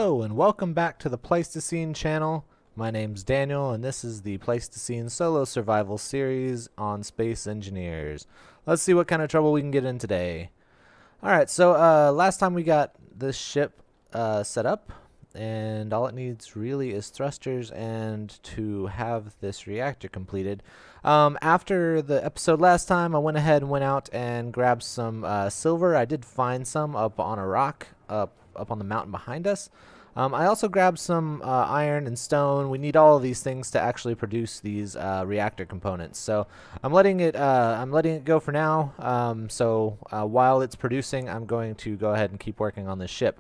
Hello and welcome back to the Pleistocene channel. My name's Daniel and this is the Pleistocene solo survival series on space engineers. Let's see what kind of trouble we can get in today. Alright, so last time we got this ship set up, and all it needs really is thrusters and to have this reactor completed. After the episode last time, I went ahead and went out and grabbed some silver. I did find some up on a rock up on the mountain behind us. I also grabbed some iron and stone. We need all of these things to actually produce these reactor components. So I'm letting it go for now. While it's producing, I'm going to go ahead and keep working on this ship.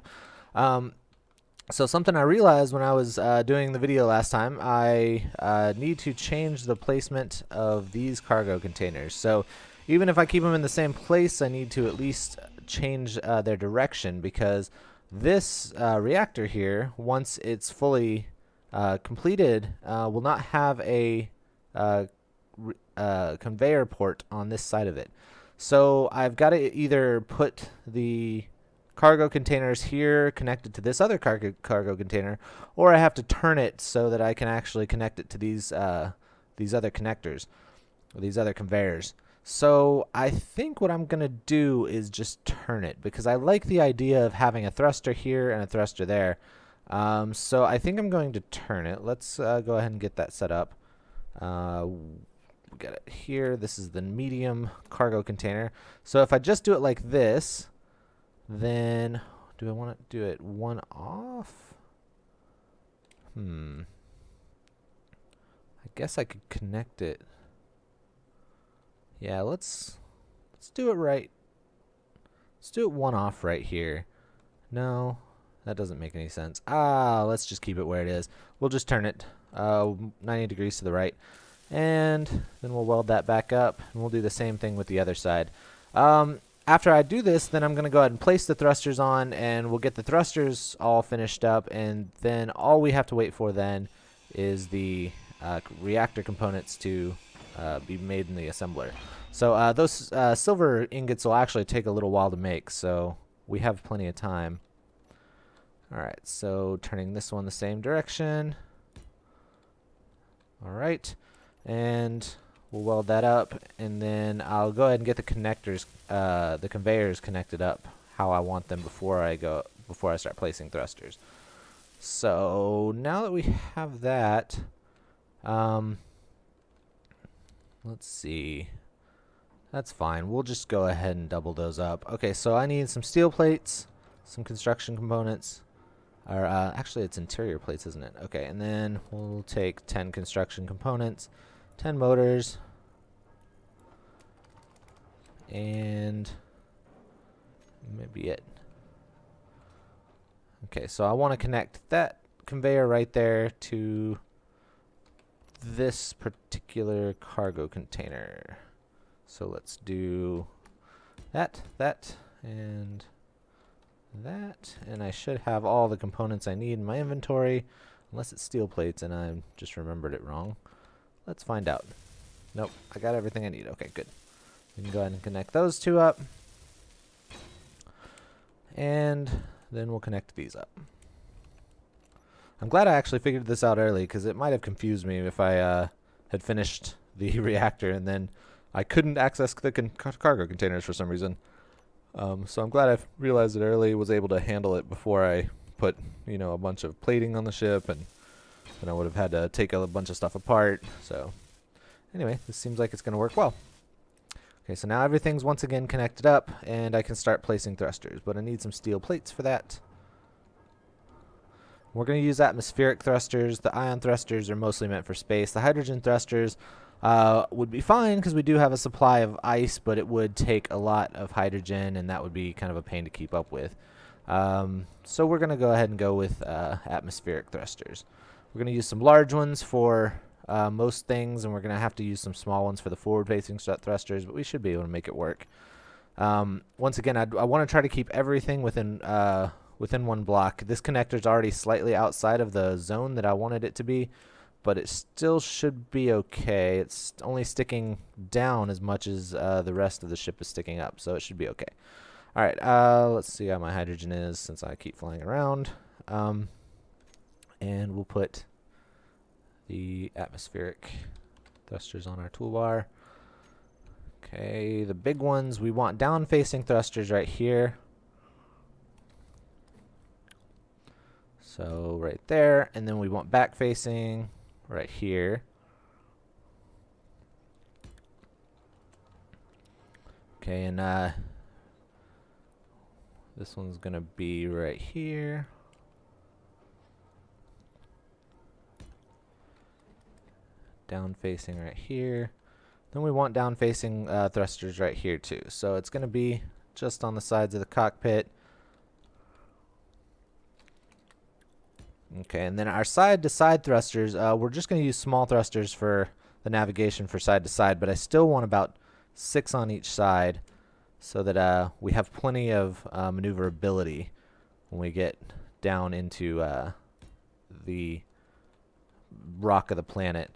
So something I realized when I was doing the video last time, I need to change the placement of these cargo containers. So even if I keep them in the same place, I need to at least change their direction, because this reactor here, once it's fully completed, will not have a conveyor port on this side of it. So I've got to either put the cargo containers here connected to this other cargo container, or I have to turn it so that I can actually connect it to these other connectors, or these other conveyors. So I think what I'm going to do is just turn it, because I like the idea of having a thruster here and a thruster there. So I think I'm going to turn it. Let's go ahead and get that set up. We got it here. This is the medium cargo container. So if I just do it like this, then do I want to do it one off? I guess I could connect it. Yeah, let's do it right. Let's do it one off right here. No, that doesn't make any sense. Let's just keep it where it is. We'll just turn it 90 degrees to the right, and then we'll weld that back up, and we'll do the same thing with the other side. After I do this, then I'm going to go ahead and place the thrusters on, and we'll get the thrusters all finished up, and then all we have to wait for then is the reactor components to be made in the assembler. So those silver ingots will actually take a little while to make, so we have plenty of time. Alright, so turning this one the same direction. Alright, and we'll weld that up, and then I'll go ahead and get the connectors, the conveyors connected up how I want them before I start placing thrusters. So now that we have that, let's see. That's fine. We'll just go ahead and double those up. Okay, so I need some steel plates, some construction components. Or actually, it's interior plates, isn't it? Okay, and then we'll take 10 construction components, 10 motors, and maybe it. Okay, so I want to connect that conveyor right there to this particular cargo container. So let's do that, and that, and I should have all the components I need in my inventory, unless it's steel plates and I just remembered it wrong. Let's find out. Nope, I got everything I need. Okay, good. We can go ahead and connect those two up, and then we'll connect these up. I'm glad I actually figured this out early, because it might have confused me if I had finished the reactor and then I couldn't access the cargo containers for some reason. So I'm glad I realized it early, was able to handle it before I put, a bunch of plating on the ship, and then I would have had to take a bunch of stuff apart. So anyway, this seems like it's going to work well. Okay, so now everything's once again connected up, and I can start placing thrusters, but I need some steel plates for that. We're going to use atmospheric thrusters. The ion thrusters are mostly meant for space. The hydrogen thrusters would be fine, because we do have a supply of ice, but it would take a lot of hydrogen, and that would be kind of a pain to keep up with. So we're going to go ahead and go with atmospheric thrusters. We're going to use some large ones for most things, and we're going to have to use some small ones for the forward-facing thrusters, but we should be able to make it work. Once again, I want to try to keep everything within one block. This connector's already slightly outside of the zone that I wanted it to be, but it still should be okay. It's only sticking down as much as the rest of the ship is sticking up, so it should be okay. Alright, let's see how my hydrogen is since I keep flying around. And we'll put the atmospheric thrusters on our toolbar. Okay, the big ones, we want down-facing thrusters right here. So right there, and then we want back-facing right here. Okay, and this one's gonna be right here. Down-facing right here. Then we want down-facing thrusters right here too. So it's gonna be just on the sides of the cockpit. Okay, and then our side-to-side thrusters, we're just going to use small thrusters for the navigation for side-to-side, but I still want about 6 on each side so that we have plenty of maneuverability when we get down into the rock of the planet.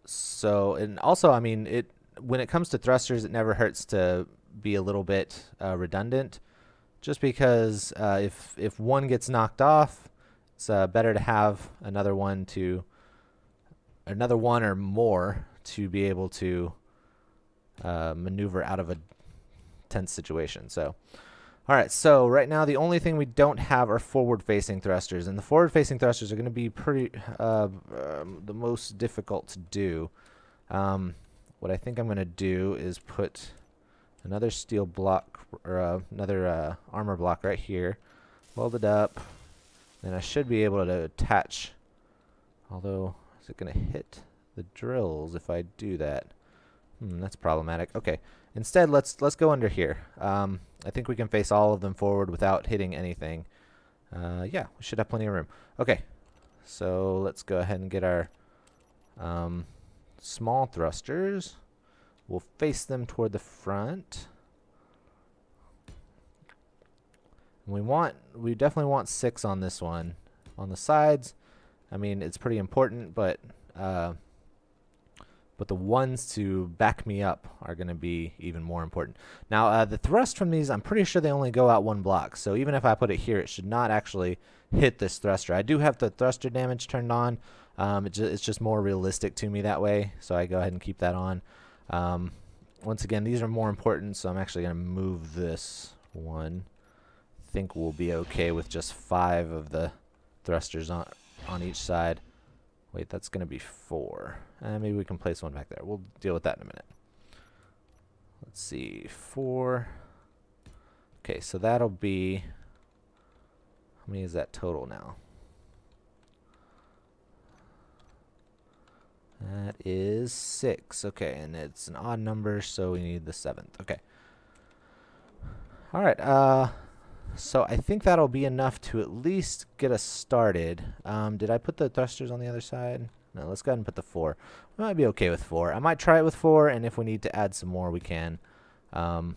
So, and also, I mean, when it comes to thrusters, it never hurts to be a little bit redundant. Just because if one gets knocked off, it's better to have another one or more to be able to maneuver out of a tense situation. So, all right. So right now, the only thing we don't have are forward-facing thrusters, and the forward-facing thrusters are going to be pretty the most difficult to do. What I think I'm going to do is put another steel block or another armor block right here, weld it up, and I should be able to attach. Although, is it going to hit the drills if I do that? That's problematic. Okay, instead let's go under here. I think we can face all of them forward without hitting anything. Yeah, we should have plenty of room. Okay, so let's go ahead and get our small thrusters. We'll face them toward the front. And we definitely want 6 on this one. On the sides, I mean, it's pretty important, but the ones to back me up are going to be even more important. Now, the thrust from these, I'm pretty sure they only go out 1 block. So even if I put it here, it should not actually hit this thruster. I do have the thruster damage turned on. It's just more realistic to me that way. So I go ahead and keep that on. Once again, these are more important, so I'm actually going to move this one. I think we'll be okay with just 5 of the thrusters on each side. Wait, that's going to be 4. Maybe we can place one back there. We'll deal with that in a minute. Let's see, 4. Okay, so that'll be, how many is that total now? That is 6. Okay, and it's an odd number, so we need the 7th. Okay. All right. So I think that'll be enough to at least get us started. Did I put the thrusters on the other side? No, let's go ahead and put the 4. We might be okay with 4. I might try it with 4, and if we need to add some more, we can. But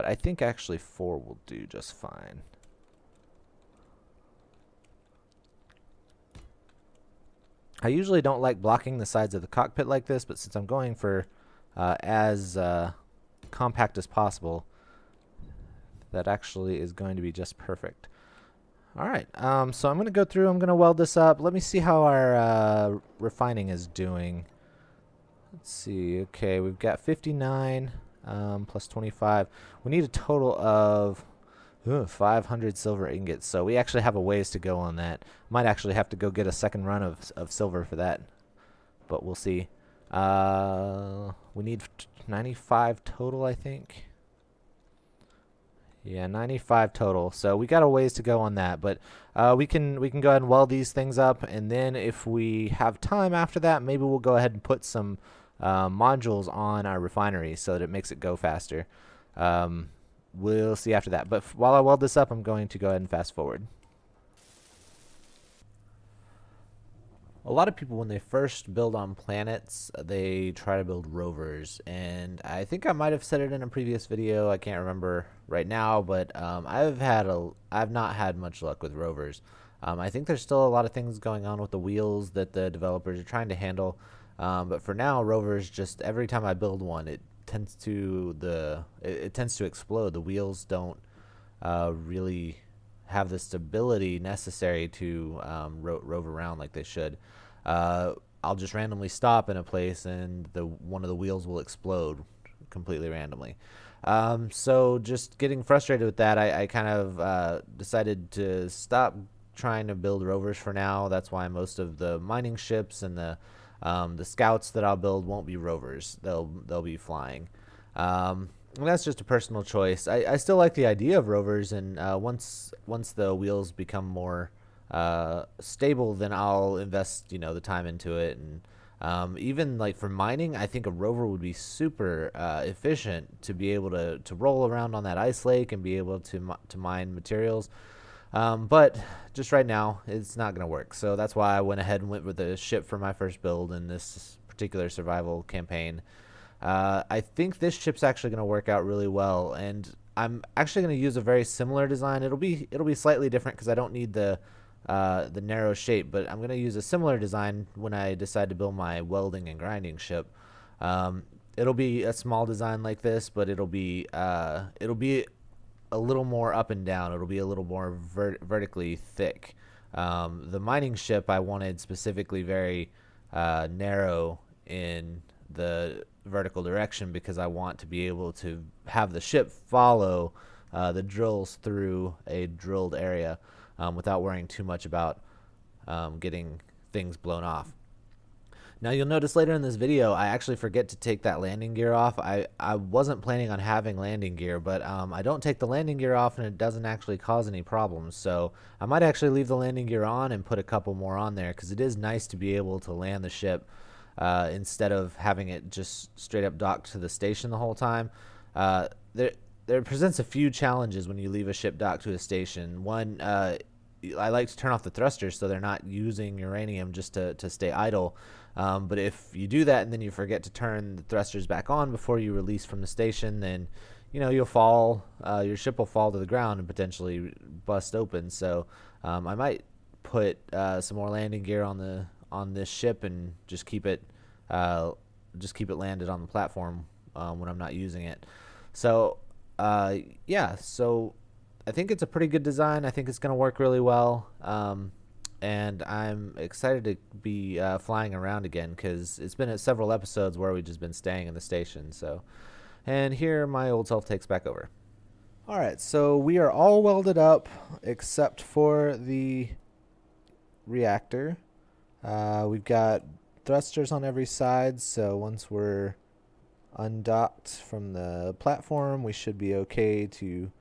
I think actually 4 will do just fine. I usually don't like blocking the sides of the cockpit like this, but since I'm going for as compact as possible, that actually is going to be just perfect. All right, so I'm going to go through, I'm going to weld this up. Let me see how our refining is doing. Let's see, okay, we've got 59 plus 25. We need a total of 500 silver ingots, so we actually have a ways to go on that. Might actually have to go get a second run of silver for that, but we'll see. We need 95 total, I think. Yeah, 95 total. So we got a ways to go on that, but we can go ahead and weld these things up, and then if we have time after that, maybe we'll go ahead and put some modules on our refinery so that it makes it go faster. We'll see after that. But while I weld this up, I'm going to go ahead and fast forward. A lot of people, when they first build on planets, they try to build rovers, and I think I might have said it in a previous video. I can't remember right now, but I've not had much luck with rovers. I think there's still a lot of things going on with the wheels that the developers are trying to handle, but for now, rovers, just every time I build one, it tends to explode. The wheels don't really have the stability necessary to rove around like they should, I'll just randomly stop in a place and one of the wheels will explode completely randomly. So just getting frustrated with that, I kind of decided to stop trying to build rovers for now. That's why most of the mining ships and the scouts that I'll build won't be rovers. They'll be flying. And that's just a personal choice. I still like the idea of rovers, and once the wheels become more stable, then I'll invest the time into it. And even like for mining, I think a rover would be super efficient to be able to roll around on that ice lake and be able to mine materials. But just right now, it's not going to work. So that's why I went ahead and went with a ship for my first build in this particular survival campaign. I think this ship's actually going to work out really well, and I'm actually going to use a very similar design. It'll be slightly different because I don't need the narrow shape, but I'm going to use a similar design when I decide to build my welding and grinding ship. It'll be a small design like this, but it'll be a little more up and down. It'll be a little more vertically thick. The mining ship I wanted specifically very narrow in the vertical direction because I want to be able to have the ship follow the drills through a drilled area without worrying too much about getting things blown off. Now you'll notice later in this video I actually forget to take that landing gear off. I wasn't planning on having landing gear, but I don't take the landing gear off and it doesn't actually cause any problems. So I might actually leave the landing gear on and put a couple more on there because it is nice to be able to land the ship instead of having it just straight up docked to the station the whole time. There presents a few challenges when you leave a ship docked to a station. One, I like to turn off the thrusters so they're not using uranium just to stay idle. But if you do that and then you forget to turn the thrusters back on before you release from the station, then you'll fall. Your ship will fall to the ground and potentially bust open. So I might put some more landing gear on this ship and just keep it landed on the platform when I'm not using it. So yeah, so I think it's a pretty good design. I think it's going to work really well. And I'm excited to be flying around again because it's been several episodes where we've just been staying in the station. So, and here my old self takes back over. All right, so we are all welded up except for the reactor. We've got thrusters on every side, so once we're undocked from the platform, we should be okay to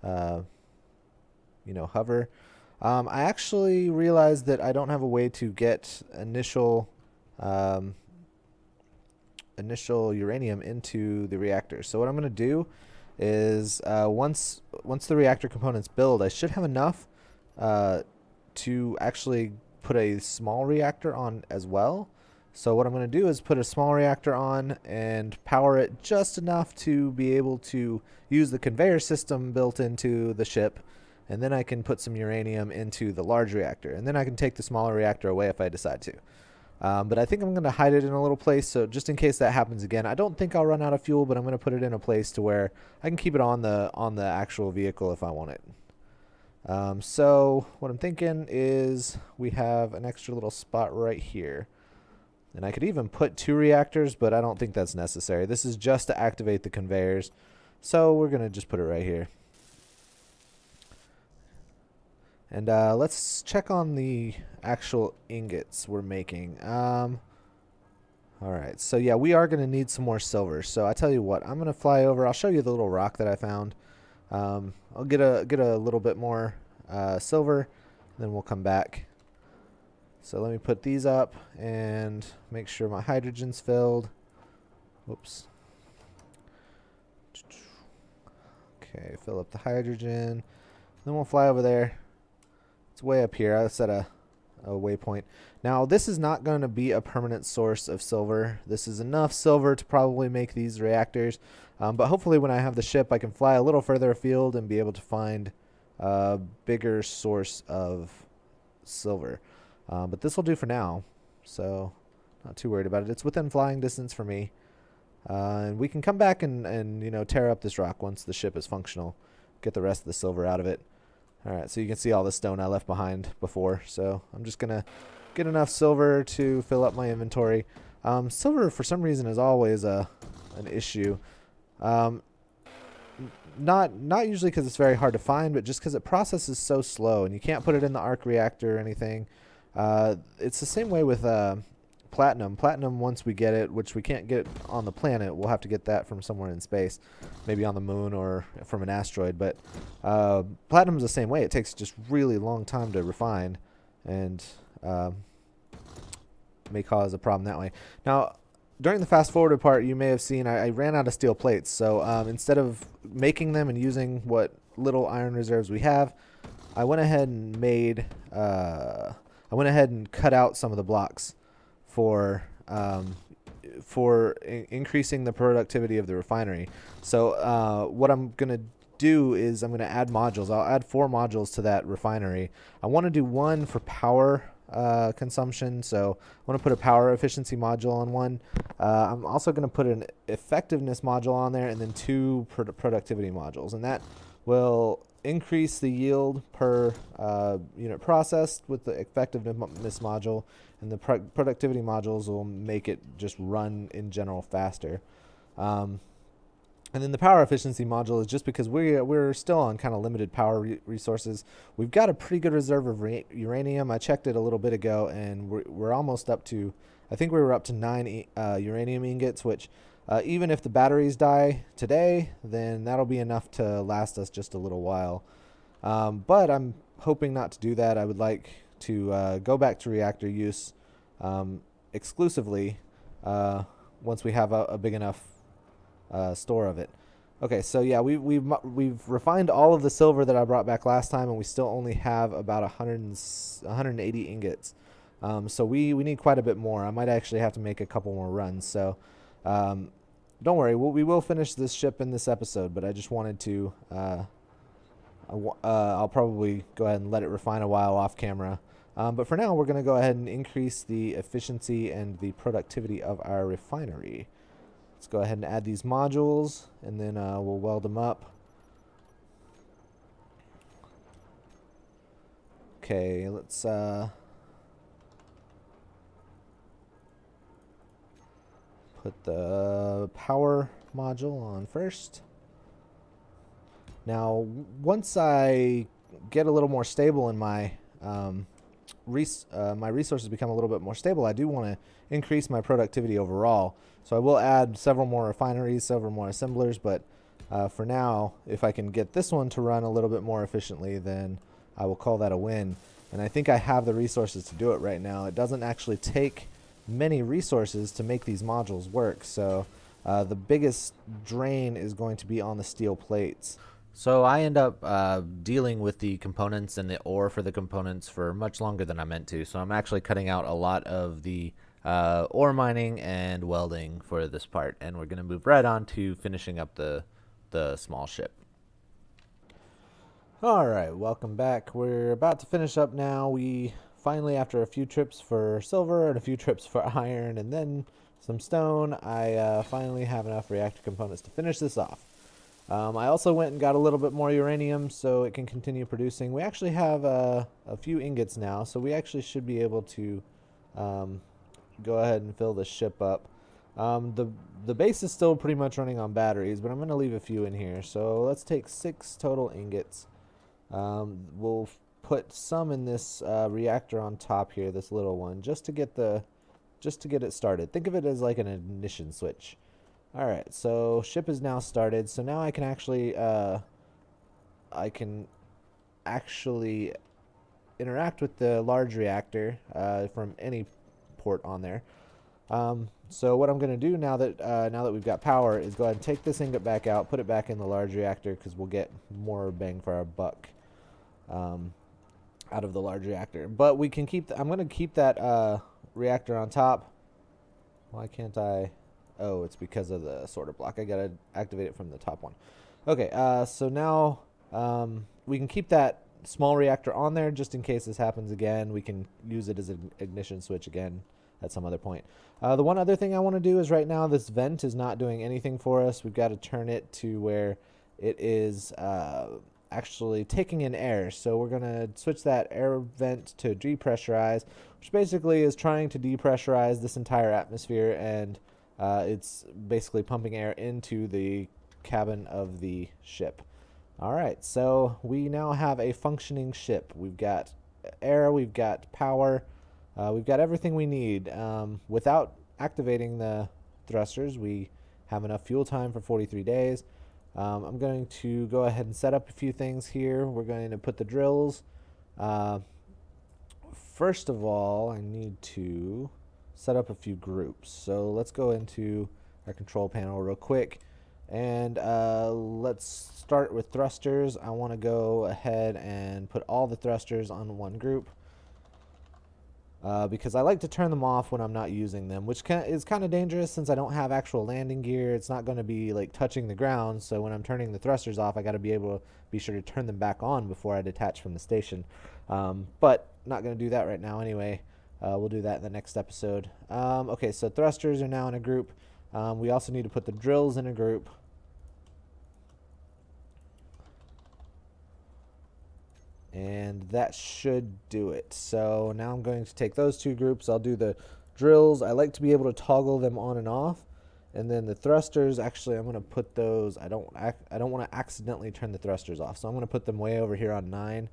hover. I actually realized that I don't have a way to get initial uranium into the reactor. So what I'm going to do is once the reactor components build, I should have enough to actually put a small reactor on as well. So what I'm going to do is put a small reactor on and power it just enough to be able to use the conveyor system built into the ship, and then I can put some uranium into the large reactor, and then I can take the smaller reactor away if I decide to. But I think I'm going to hide it in a little place, so just in case that happens again. I don't think I'll run out of fuel, but I'm going to put it in a place to where I can keep it on the actual vehicle if I want it. So what I'm thinking is we have an extra little spot right here. And I could even put 2 reactors, but I don't think that's necessary. This is just to activate the conveyors. So we're going to just put it right here. And let's check on the actual ingots we're making. Alright, so yeah, we are going to need some more silver. So I tell you what, I'm going to fly over. I'll show you the little rock that I found. I'll get a little bit more silver, then we'll come back. So let me put these up and make sure my hydrogen's filled. Whoops. Okay, fill up the hydrogen. Then we'll fly over there. It's way up here. I set a waypoint. Now, this is not going to be a permanent source of silver. This is enough silver to probably make these reactors. But hopefully when I have the ship, I can fly a little further afield and be able to find a bigger source of silver. But this will do for now, so not too worried about it. It's within flying distance for me. And we can come back and tear up this rock once the ship is functional, get the rest of the silver out of it, Alright, so you can see all the stone I left behind before. So I'm just going to get enough silver to fill up my inventory. Silver, for some reason, is always an issue. Not usually because it's very hard to find, but just because it processes so slow, and you can't put it in the arc reactor or anything. It's the same way with platinum. Platinum, once we get it, which we can't get on the planet, we'll have to get that from somewhere in space, maybe on the moon or from an asteroid. But platinum's the same way. It takes just really long time to refine, and may cause a problem that way. Now, during the fast forwarded part, you may have seen I ran out of steel plates. So instead of making them and using what little iron reserves we have, I went ahead and cut out some of the blocks for increasing the productivity of the refinery. So what I'm gonna do is I'm gonna add modules. I'll add 4 modules to that refinery. I want to do one for power consumption, so I want to put a power efficiency module on one. I'm also going to put an effectiveness module on there, and then 2 productivity modules, and that will increase the yield per unit processed with the effectiveness module, and the productivity modules will make it just run in general faster. And then the power efficiency module is just because we're still on kind of limited power resources. We've got a pretty good reserve of uranium. I checked it a little bit ago, and we're almost up to, I think we were up to 9 uranium ingots, which even if the batteries die today, then that'll be enough to last us just a little while. But I'm hoping not to do that. I would like to go back to reactor use exclusively once we have a big enough store of it. Okay, so yeah, we've refined all of the silver that I brought back last time, and we still only have about 180 ingots. So we need quite a bit more. I might actually have to make a couple more runs. So don't worry, we will finish this ship in this episode. But I just wanted to. I'll probably go ahead and let it refine a while off camera. But for now, we're going to go ahead and increase the efficiency and the productivity of our refinery. Let's go ahead and add these modules, and then we'll weld them up. Okay, let's put the power module on first. Now, once I get a little more stable in my my resources become a little bit more stable, I do want to increase my productivity overall. So I will add several more refineries, several more assemblers, but for now, if I can get this one to run a little bit more efficiently, then I will call that a win. And I think I have the resources to do it right now. It doesn't actually take many resources to make these modules work, so the biggest drain is going to be on the steel plates. So I end up dealing with the components and the ore for the components for much longer than I meant to. So I'm actually cutting out a lot of the ore mining and welding for this part. And we're going to move right on to finishing up the small ship. Alright, welcome back. We're about to finish up now. We finally, after a few trips for silver and a few trips for iron and then some stone, I finally have enough reactor components to finish this off. I also went and got a little bit more uranium so it can continue producing. We actually have a few ingots now, so we actually should be able to go ahead and fill the ship up. The base is still pretty much running on batteries, but I'm going to leave a few in here. So let's take 6 total ingots. We'll put some in this reactor on top here, this little one, just to get it started. Think of it as like an ignition switch. Alright, so ship is now started. So now I can actually interact with the large reactor from any port on there. So what I'm going to do now that we've got power is go ahead and take this ingot back out, put it back in the large reactor, because we'll get more bang for our buck out of the large reactor. But we can keep. I'm going to keep that reactor on top. Why can't I? Oh, it's because of the sorter block. I gotta activate it from the top one. Okay, so now we can keep that small reactor on there just in case this happens again. We can use it as an ignition switch again at some other point. The one other thing I want to do is right now this vent is not doing anything for us. We've got to turn it to where it is actually taking in air. So we're going to switch that air vent to depressurize, which basically is trying to depressurize this entire atmosphere, and it's basically pumping air into the cabin of the ship. Alright, so we now have a functioning ship. We've got air, we've got power, we've got everything we need. Without activating the thrusters, we have enough fuel time for 43 days. I'm going to go ahead and set up a few things here. We're going to put the drills. First of all, I need to set up a few groups. So let's go into our control panel real quick. And let's start with thrusters. I want to go ahead and put all the thrusters on one group because I like to turn them off when I'm not using them, which is kind of dangerous since I don't have actual landing gear. It's not going to be like touching the ground, so when I'm turning the thrusters off, I got to be able to be sure to turn them back on before I detach from the station. But not going to do that right now anyway. We'll do that in the next episode. Okay, so thrusters are now in a group. We also need to put the drills in a group. And that should do it. So now I'm going to take those two groups. I'll do the drills. I like to be able to toggle them on and off. And then the thrusters, actually I'm going to put those, I don't want to accidentally turn the thrusters off. So I'm going to put them way over here on 9.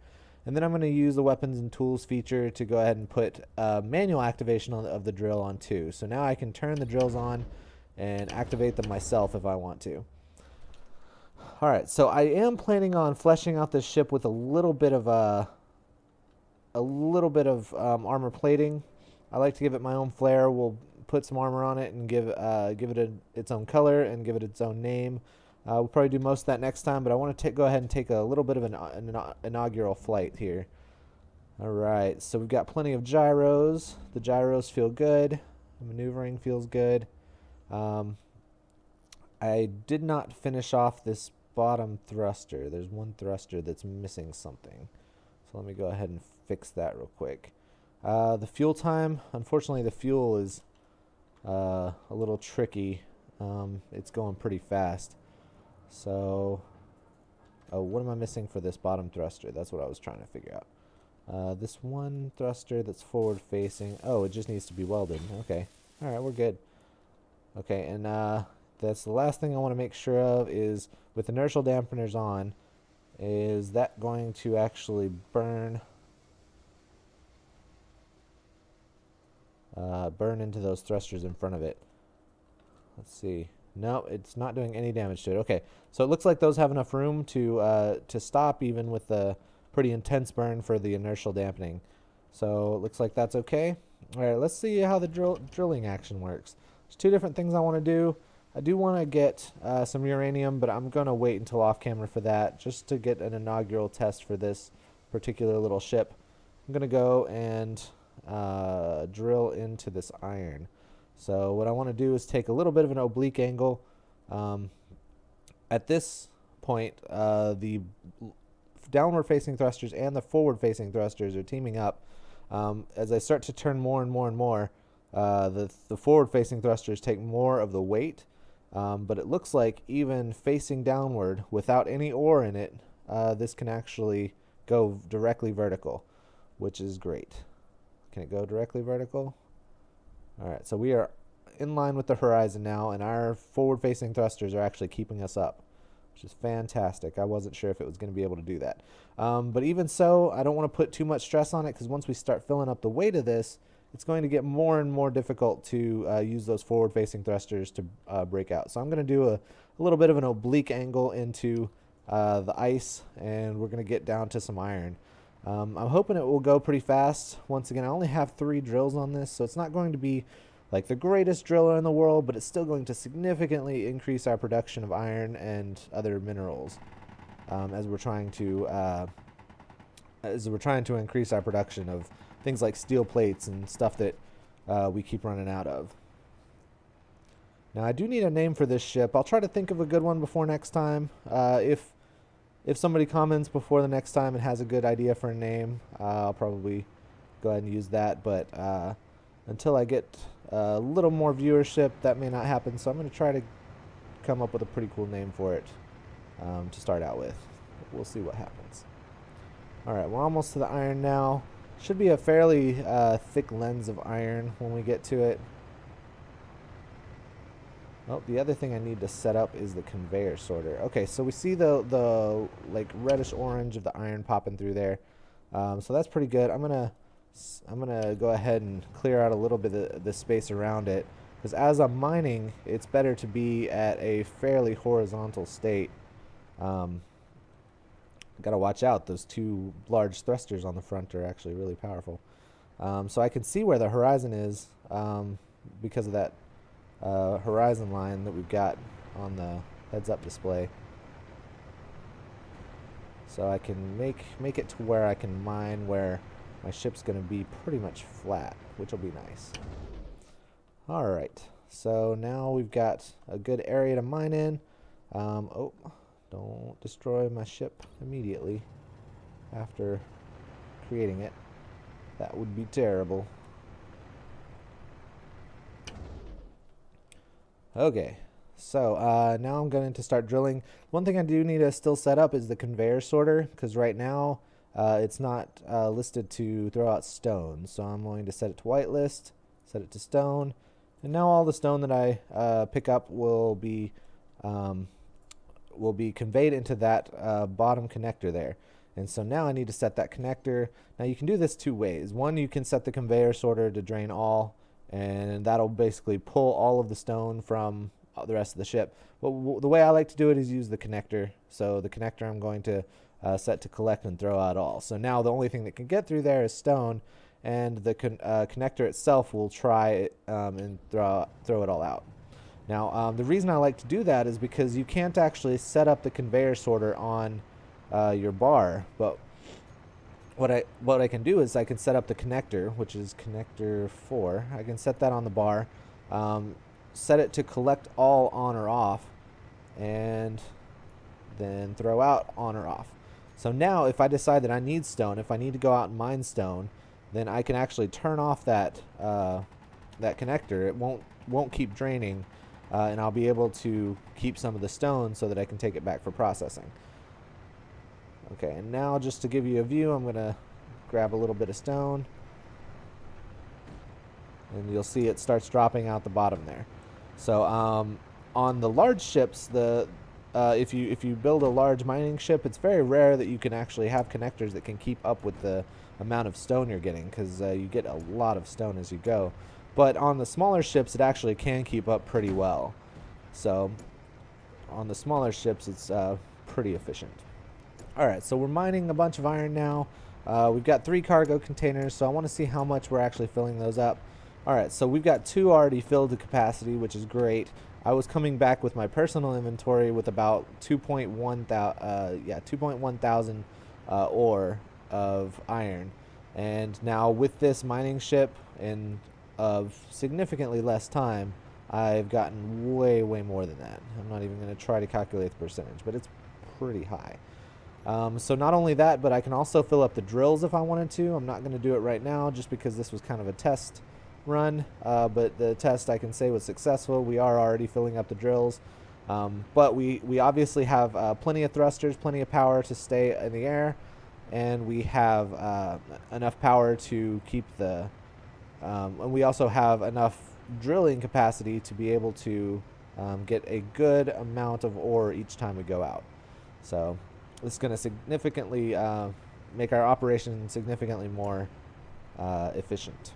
And then I'm going to use the weapons and tools feature to go ahead and put manual activation of the drill on 2. So now I can turn the drills on and activate them myself if I want to. Alright, so I am planning on fleshing out this ship with a little bit of armor plating. I like to give it my own flair. We'll put some armor on it and give it its own color and give it its own name. We'll probably do most of that next time, but I want to go ahead and take a little bit of an inaugural flight here. Alright, so we've got plenty of gyros. The gyros feel good. The maneuvering feels good. I did not finish off this bottom thruster. There's one thruster that's missing something. So let me go ahead and fix that real quick. The fuel time, unfortunately the fuel is a little tricky. It's going pretty fast. So, what am I missing for this bottom thruster? That's what I was trying to figure out. This one thruster that's forward facing, oh, it just needs to be welded. Okay, alright, we're good. Okay, and that's the last thing I want to make sure of is with inertial dampeners on, is that going to actually burn into those thrusters in front of it. Let's see. No, it's not doing any damage to it. Okay, so it looks like those have enough room to stop even with the pretty intense burn for the inertial dampening. So it looks like that's okay. All right, let's see how the drilling action works. There's two different things I want to do. I do want to get some uranium, but I'm going to wait until off camera for that just to get an inaugural test for this particular little ship. I'm going to go and drill into this iron. So what I want to do is take a little bit of an oblique angle. At this point, the downward facing thrusters and the forward facing thrusters are teaming up. As I start to turn more and more and more, the forward facing thrusters take more of the weight, but it looks like even facing downward without any ore in it, this can actually go directly vertical, which is great. Can it go directly vertical? Alright, so we are in line with the horizon now, and our forward facing thrusters are actually keeping us up, which is fantastic. I wasn't sure if it was going to be able to do that. But even so, I don't want to put too much stress on it, because once we start filling up the weight of this, it's going to get more and more difficult to use those forward facing thrusters to break out. So I'm going to do a little bit of an oblique angle into the ice, and we're going to get down to some iron. I'm hoping it will go pretty fast. Once again, I only have 3 drills on this, so it's not going to be like the greatest driller in the world, but it's still going to significantly increase our production of iron and other minerals as we're trying to increase our production of things like steel plates and stuff that we keep running out of. Now I do need a name for this ship. I'll try to think of a good one before next time. If somebody comments before the next time and has a good idea for a name, I'll probably go ahead and use that. But until I get a little more viewership, that may not happen. So I'm going to try to come up with a pretty cool name for it to start out with. We'll see what happens. Alright, we're almost to the iron now. Should be a fairly thick lens of iron when we get to it. Oh, the other thing I need to set up is the conveyor sorter. Okay, so we see the like reddish orange of the iron popping through there. So that's pretty good. I'm gonna go ahead and clear out a little bit of the space around it, because as I'm mining, it's better to be at a fairly horizontal state. Got to watch out. Those two large thrusters on the front are actually really powerful. So I can see where the horizon is because of that horizon line that we've got on the heads-up display. So I can make it to where I can mine where my ship's going to be pretty much flat, which will be nice. Alright, so now we've got a good area to mine in. Oh, don't destroy my ship immediately after creating it. That would be terrible. Okay, so now I'm going to start drilling. One thing I do need to still set up is the conveyor sorter, because right now it's not listed to throw out stone. So I'm going to set it to whitelist, set it to stone, and now all the stone that I pick up will be conveyed into that bottom connector there. And so now I need to set that connector. Now you can do this two ways. One, you can set the conveyor sorter to drain all, and that'll basically pull all of the stone from the rest of the ship. But the way I like to do it is use the connector. So the connector I'm going to set to collect and throw out all. So now the only thing that can get through there is stone, and the connector itself will try it, and throw it all out. Now, the reason I like to do that is because you can't actually set up the conveyor sorter on your bar, but what I can do is I can set up the connector, which is connector 4. I can set that on the bar, set it to collect all on or off, and then throw out on or off. So now if I decide that I need stone, if I need to go out and mine stone, then I can actually turn off that that connector. It won't keep draining. And I'll be able to keep some of the stone so that I can take it back for processing. Okay, and now just to give you a view, I'm going to grab a little bit of stone. And you'll see it starts dropping out the bottom there. So on the large ships, if you build a large mining ship, it's very rare that you can actually have connectors that can keep up with the amount of stone you're getting, because you get a lot of stone as you go. But on the smaller ships, it actually can keep up pretty well. So on the smaller ships, it's pretty efficient. Alright, so we're mining a bunch of iron now. We've got 3 cargo containers, so I want to see how much we're actually filling those up. Alright, so we've got 2 already filled to capacity, which is great. I was coming back with my personal inventory with about 2.1 thousand ore of iron. And now with this mining ship and of significantly less time, I've gotten way more than that. I'm not even going to try to calculate the percentage, but it's pretty high. So not only that, but I can also fill up the drills if I wanted to. I'm not going to do it right now just because this was kind of a test run, but the test I can say was successful. We are already filling up the drills, but we obviously have plenty of thrusters, plenty of power to stay in the air, and we have enough power to keep the and we also have enough drilling capacity to be able to get a good amount of ore each time we go out. So this is going to significantly make our operation significantly more efficient.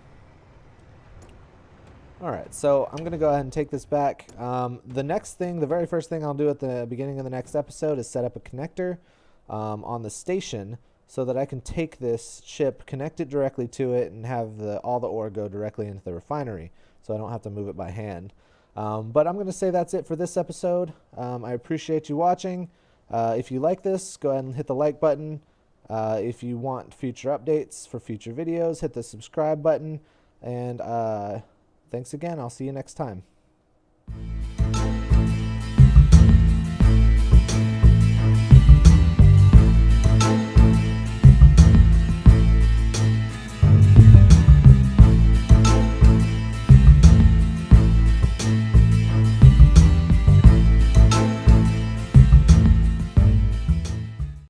Alright, so I'm going to go ahead and take this back. The very first thing I'll do at the beginning of the next episode is set up a connector on the station, so that I can take this ship, connect it directly to it, and have all the ore go directly into the refinery, so I don't have to move it by hand. But I'm going to say that's it for this episode. I appreciate you watching. If you like this, go ahead and hit the like button. If you want future updates for future videos, hit the subscribe button. And thanks again. I'll see you next time.